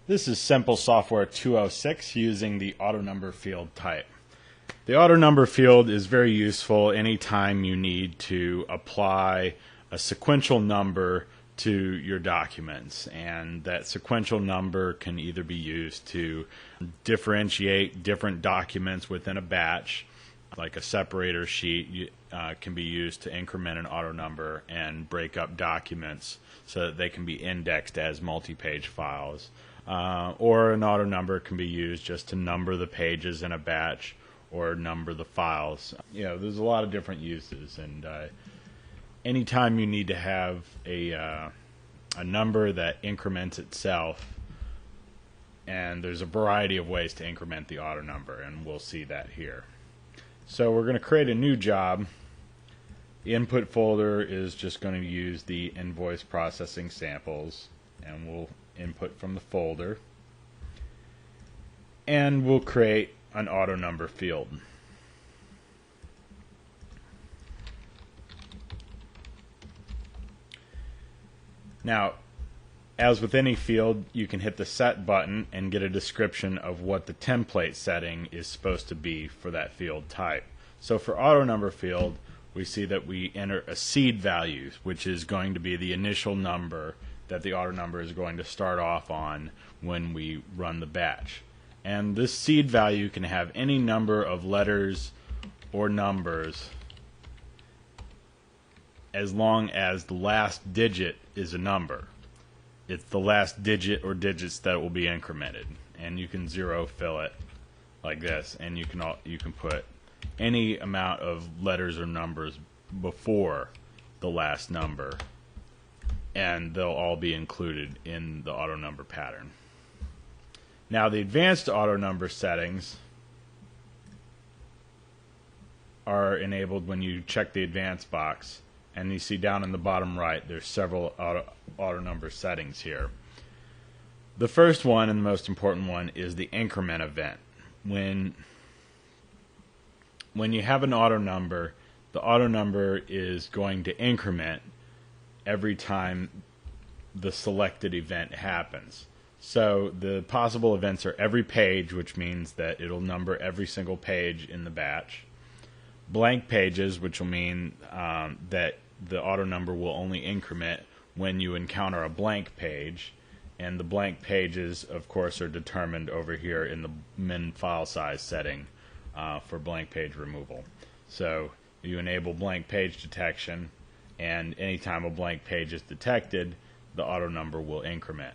This is SimpleSoftware 206 using the Autonumber field type. The Autonumber field is very useful anytime you need to apply a sequential number to your documents, and that sequential number can either be used to differentiate different documents within a batch, like a separator sheet can be used to increment an Autonumber and break up documents so that they can be indexed as multi-page files. Or an Autonumber can be used just to number the pages in a batch or number the files. There's a lot of different uses, and anytime you need to have a number that increments itself, and there's a variety of ways to increment the Autonumber, and we'll see that here. So we're going to create a new job. The input folder is just going to use the invoice processing samples, and we'll input from the folder, and we'll create an Autonumber field. Now, as with any field, you can hit the set button and get a description of what the template setting is supposed to be for that field type. So for Autonumber field, we see that we enter a seed value, which is going to be the initial number that the Autonumber is going to start off on when we run the batch. And this seed value can have any number of letters or numbers as long as the last digit is a number. It's the last digit or digits that will be incremented, and you can zero fill it like this, and you can put any amount of letters or numbers before the last number, and they'll all be included in the Autonumber pattern. Now, the advanced Autonumber settings are enabled when you check the advanced box, and you see down in the bottom right there's several Autonumber settings here. The first one, and the most important one, is the Increment Event. When you have an Autonumber, the Autonumber is going to increment every time the selected event happens. So the possible events are every page, which means that it'll number every single page in the batch. Blank pages, which will mean that the Autonumber will only increment when you encounter a blank page. And the blank pages, of course, are determined over here in the min file size setting for blank page removal. So you enable blank page detection, and anytime a blank page is detected, the Autonumber will increment.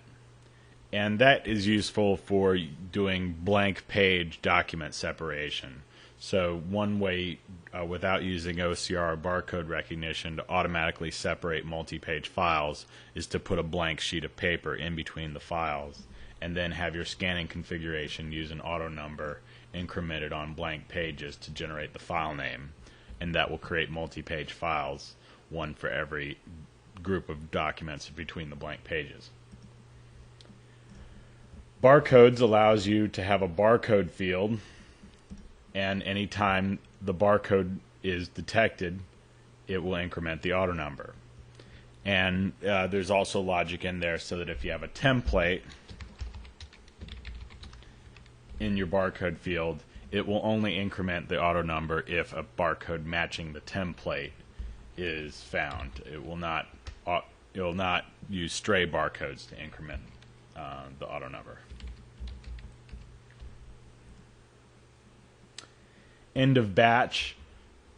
And that is useful for doing blank page document separation. So one way, without using OCR or barcode recognition, to automatically separate multi-page files is to put a blank sheet of paper in between the files, and then have your scanning configuration use an Autonumber incremented on blank pages to generate the file name, and that will create multi-page files, one for every group of documents between the blank pages. Barcodes allows you to have a barcode field, and anytime the barcode is detected, it will increment the Autonumber. And there's also logic in there so that if you have a template in your barcode field, it will only increment the Autonumber if a barcode matching the template is found. It will not use stray barcodes to increment the Autonumber. End of batch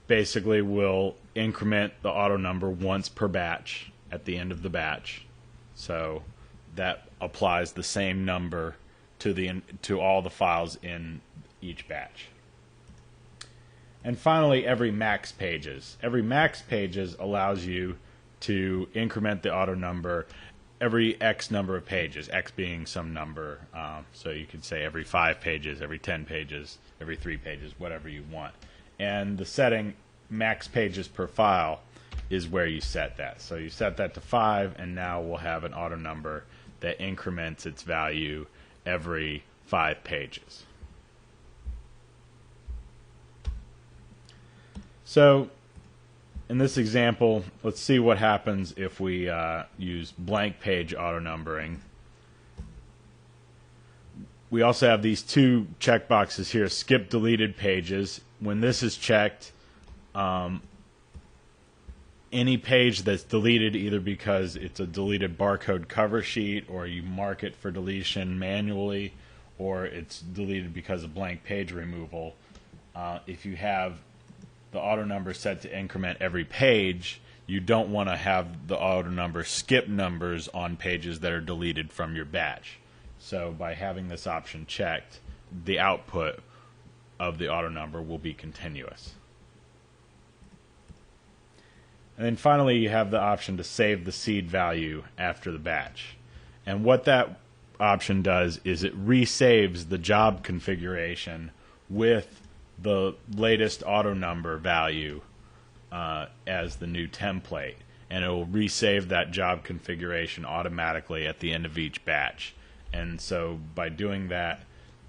basically will increment the Autonumber once per batch at the end of the batch. So that applies the same number to all the files in each batch. And finally, every max pages. Every max pages allows you to increment the Autonumber every X number of pages, X being some number. So you could say every 5 pages, every 10 pages, every 3 pages, whatever you want. And the setting, max pages per file, is where you set that. So you set that to 5, and now we'll have an Autonumber that increments its value every 5 pages. So in this example, let's see what happens if we use blank page auto-numbering. we also have these two checkboxes here, skip deleted pages. When this is checked, any page that's deleted either because it's a deleted barcode cover sheet or you mark it for deletion manually, or it's deleted because of blank page removal, if you have the auto number set to increment every page, you don't want to have the auto number skip numbers on pages that are deleted from your batch. So by having this option checked, the output of the auto number will be continuous. And then finally, you have the option to save the seed value after the batch. And what that option does is it resaves the job configuration with the latest auto number value as the new template. And it will resave that job configuration automatically at the end of each batch. And so by doing that,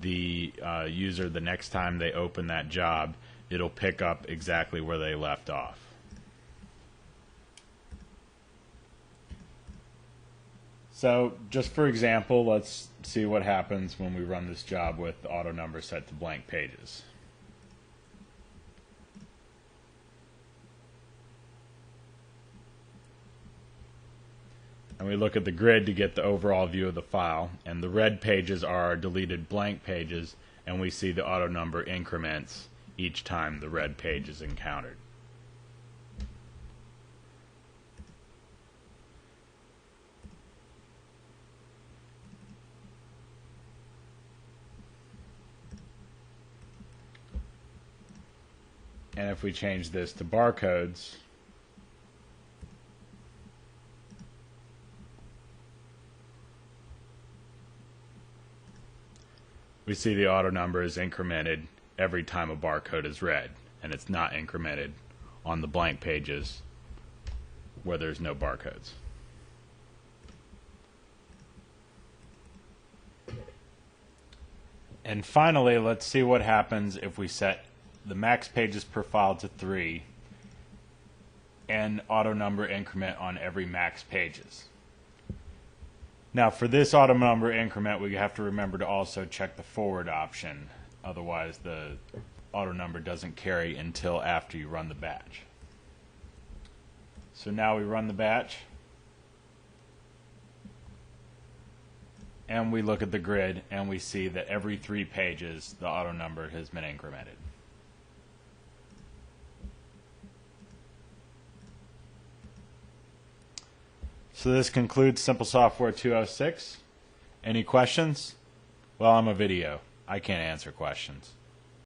the user, the next time they open that job, it'll pick up exactly where they left off. So just for example, let's see what happens when we run this job with the auto number set to blank pages. And we look at the grid to get the overall view of the file, and the red pages are our deleted blank pages, and we see the auto number increments each time the red page is encountered. And if we change this to barcodes, we see the auto number is incremented every time a barcode is read, and it's not incremented on the blank pages where there's no barcodes. And finally, let's see what happens if we set the max pages per file to 3 and auto number increment on every max pages. Now for this auto number increment, we have to remember to also check the forward option, otherwise the auto number doesn't carry until after you run the batch. So now we run the batch and we look at the grid and we see that every 3 pages the auto number has been incremented. So this concludes SimpleSoftware 206. Any questions? Well, I'm a video. I can't answer questions.